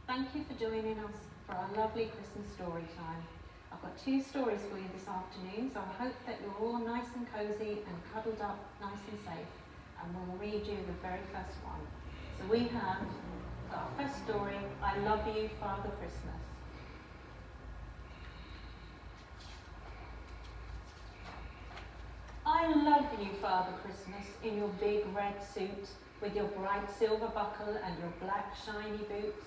Thank you for joining us for our lovely Christmas story time. I've got 2 stories for you this afternoon, so I hope that you're all nice and cosy and cuddled up nice and safe, and we'll read you the very first one. So we have our first story, I Love You, Father Christmas. I love you, Father Christmas, in your big red suit, with your bright silver buckle and your black shiny boots.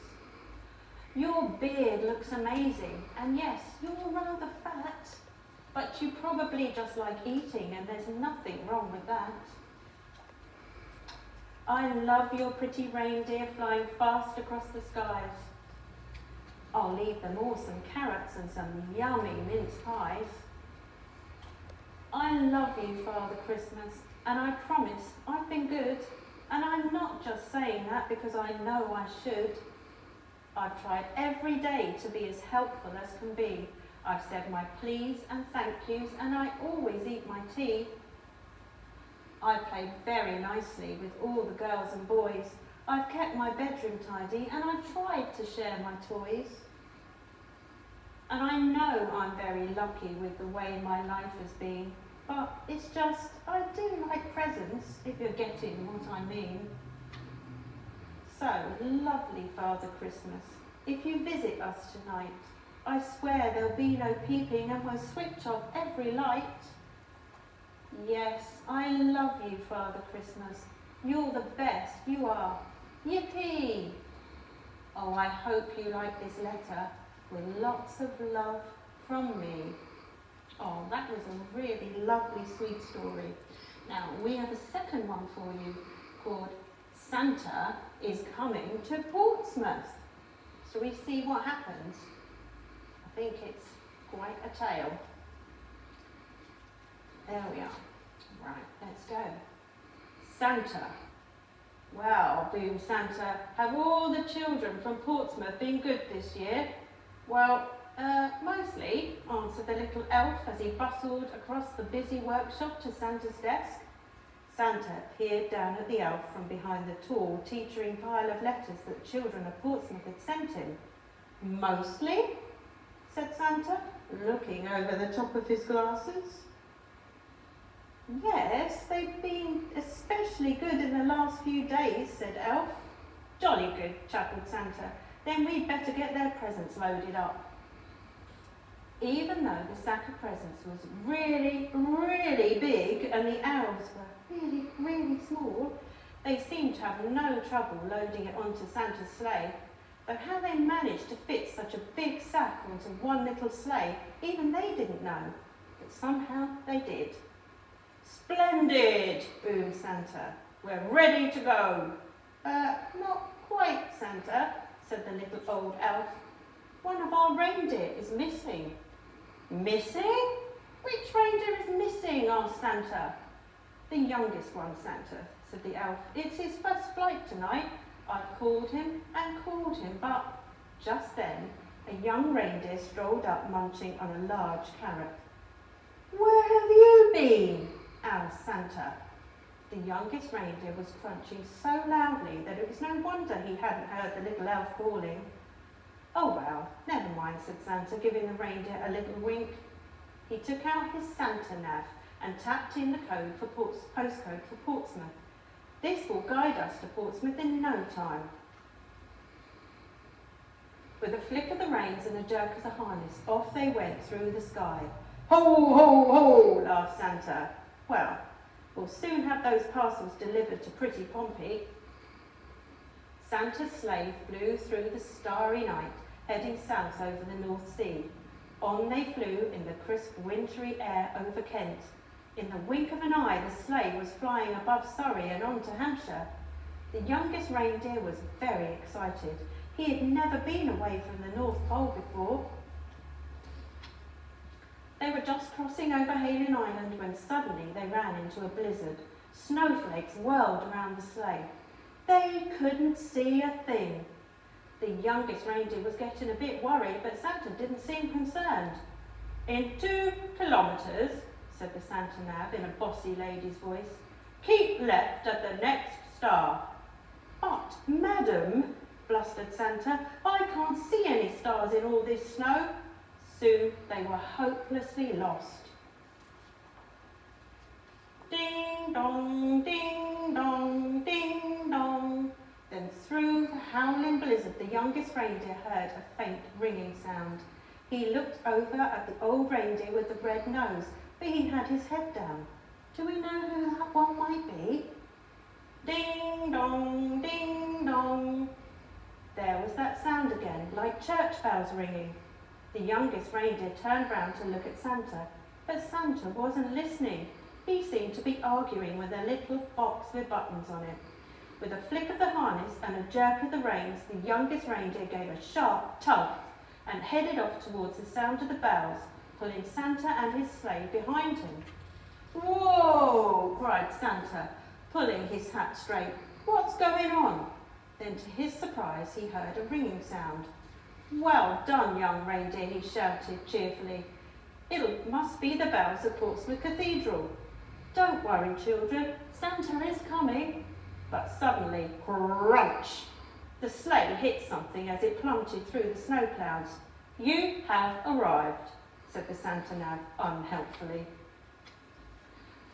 Your beard looks amazing, and yes, you're rather fat, but you probably just like eating, and there's nothing wrong with that. I love your pretty reindeer flying fast across the skies. I'll leave them all some carrots and some yummy mince pies. I love you, Father Christmas, and I promise I've been good, and I'm not just saying that because I know I should. I've tried every day to be as helpful as can be. I've said my please and thank yous, and I always eat my tea. I played very nicely with all the girls and boys. I've kept my bedroom tidy, and I've tried to share my toys. And I know I'm very lucky with the way my life has been, but it's just, I do like presents, if you're getting what I mean. So, lovely Father Christmas, if you visit us tonight, I swear there'll be no peeping and we'll switch off every light. Yes, I love you, Father Christmas. You're the best, you are. Yippee! Oh, I hope you like this letter with lots of love from me. Oh, that was a really lovely, sweet story. Now, we have a second one for you called Santa is Coming to Portsmouth. So we see what happens. I think it's quite a tale. There we are. Right, let's go. Santa. Well, boomed Santa, have all the children from Portsmouth been good this year? Well, mostly, answered the little elf as he bustled across the busy workshop to Santa's desk. Santa peered down at the elf from behind the tall, teetering pile of letters that children of Portsmouth had sent him. Mostly, said Santa, looking over the top of his glasses. Yes, they've been especially good in the last few days, said Elf. Jolly good, chuckled Santa. Then we'd better get their presents loaded up. Even though the sack of presents was really, really big and the elves were really, really small, they seemed to have no trouble loading it onto Santa's sleigh. Though how they managed to fit such a big sack onto one little sleigh, even they didn't know. But somehow they did. Splendid, boomed Santa. We're ready to go. Not quite, Santa, said the little old elf. One of our reindeer is missing. Missing? Which reindeer is missing? Asked Santa. The youngest one, Santa, said the elf. It's his first flight tonight. I've called him and called him, but just then a young reindeer strolled up munching on a large carrot. Where have you been? Asked Santa. The youngest reindeer was crunching so loudly that it was no wonder he hadn't heard the little elf calling. Oh well, never mind, said Santa, giving the reindeer a little wink. He took out his Santa nav and tapped in the code for postcode for Portsmouth. This will guide us to Portsmouth in no time. With a flick of the reins and a jerk of the harness, off they went through the sky. Ho, ho, ho, laughed Santa. Well, we'll soon have those parcels delivered to pretty Pompey. Santa's sleigh flew through the starry night, heading south over the North Sea. On they flew in the crisp wintry air over Kent. In the wink of an eye, the sleigh was flying above Surrey and on to Hampshire. The youngest reindeer was very excited. He had never been away from the North Pole before. They were just crossing over Hayden Island when suddenly they ran into a blizzard. Snowflakes whirled around the sleigh. They couldn't see a thing. The youngest reindeer was getting a bit worried, but Santa didn't seem concerned. In 2 kilometres, said the Santa nav in a bossy lady's voice. Keep left at the next star. But, madam, blustered Santa. "I can't see any stars in all this snow." Soon they were hopelessly lost. Ding dong, ding dong, ding dong. Then through the howling blizzard, the youngest reindeer heard a faint ringing sound. He looked over at the old reindeer with the red nose, but he had his head down. Do we know who that one might be? Ding dong, ding dong. There was that sound again, like church bells ringing. The youngest reindeer turned round to look at Santa, but Santa wasn't listening. He seemed to be arguing with a little box with buttons on it. With a flick of the harness and a jerk of the reins, the youngest reindeer gave a sharp tug and headed off towards the sound of the bells, pulling Santa and his sleigh behind him. "Whoa!" cried Santa, pulling his hat straight. "What's going on?" Then to his surprise he heard a ringing sound. "Well done, young reindeer," he shouted cheerfully. "It must be the bells of Portsmouth Cathedral. Don't worry, children, Santa is coming." But suddenly, crunch! The sleigh hit something as it plummeted through the snow clouds. "You have arrived," said the Santa nav unhelpfully.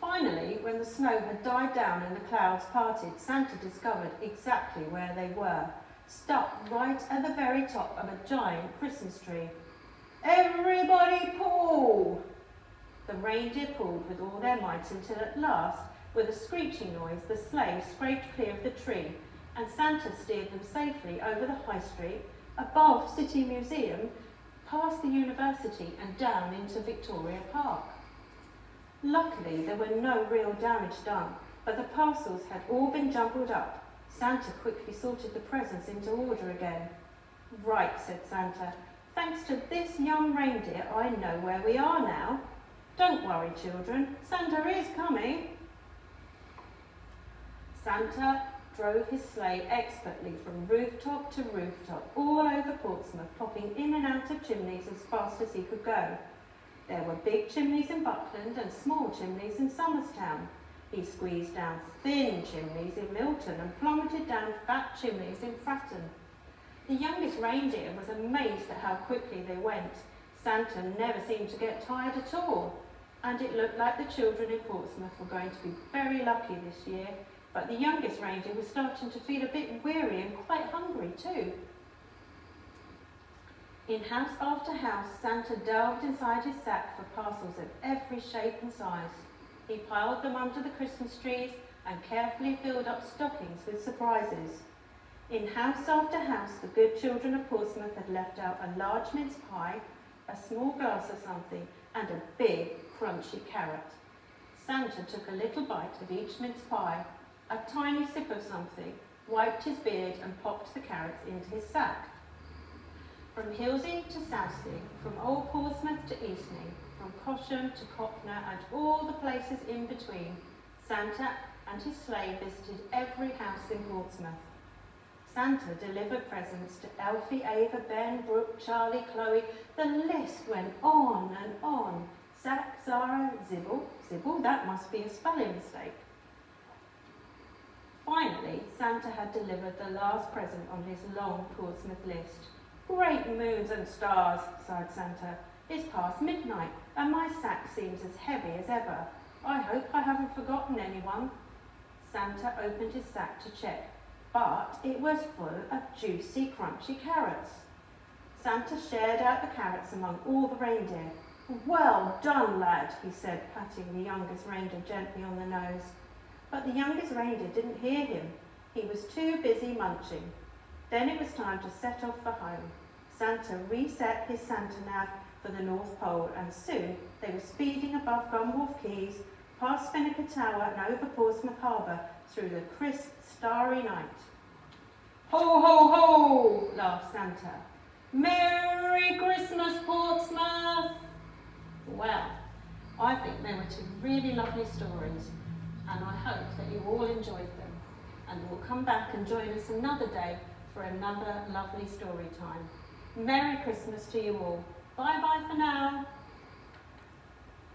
Finally, when the snow had died down and the clouds parted, Santa discovered exactly where they were, stuck right at the very top of a giant Christmas tree. "Everybody pull!" The reindeer pulled with all their might until at last, with a screeching noise, the sleigh scraped clear of the tree and Santa steered them safely over the High Street, above City Museum, past the university and down into Victoria Park. Luckily, there were no real damage done, but the parcels had all been jumbled up. Santa quickly sorted the presents into order again. "Right," said Santa. "Thanks to this young reindeer, I know where we are now. Don't worry, children, Santa is coming." Santa drove his sleigh expertly from rooftop to rooftop, all over Portsmouth, popping in and out of chimneys as fast as he could go. There were big chimneys in Buckland and small chimneys in Somerstown. He squeezed down thin chimneys in Milton and plummeted down fat chimneys in Fratton. The youngest reindeer was amazed at how quickly they went. Santa never seemed to get tired at all, and it looked like the children in Portsmouth were going to be very lucky this year, but the youngest reindeer was starting to feel a bit weary and quite hungry too. In house after house, Santa delved inside his sack for parcels of every shape and size. He piled them under the Christmas trees and carefully filled up stockings with surprises. In house after house, the good children of Portsmouth had left out a large mince pie, a small glass of something, and a big, crunchy carrot. Santa took a little bite of each mince pie, a tiny sip of something, wiped his beard and popped the carrots into his sack. From Hilsey to Southsea, from Old Portsmouth to Eastney, from Cosham to Cockner and all the places in between, Santa and his sleigh visited every house in Portsmouth. Santa delivered presents to Elfie, Ava, Ben, Brooke, Charlie, Chloe. The list went on and on. Zach, Zara, Zibble, that must be a spelling mistake. Finally, Santa had delivered the last present on his long Portsmouth list. "Great moons and stars," sighed Santa. "It's past midnight and my sack seems as heavy as ever. I hope I haven't forgotten anyone." Santa opened his sack to check, but it was full of juicy, crunchy carrots. Santa shared out the carrots among all the reindeer. "Well done, lad," he said, patting the youngest reindeer gently on the nose. But the youngest reindeer didn't hear him. He was too busy munching. Then it was time to set off for home. Santa reset his Santa nav for the North Pole, and soon they were speeding above Gunwharf Quays, past Spinnaker Tower and over Portsmouth Harbour through the crisp, starry night. "Ho, ho, ho!" laughed Santa. "Merry Christmas, Portsmouth!" Well, I think they were two really lovely stories, and I hope that you all enjoyed them, and will come back and join us another day for another lovely story time. Merry Christmas to you all. Bye bye for now.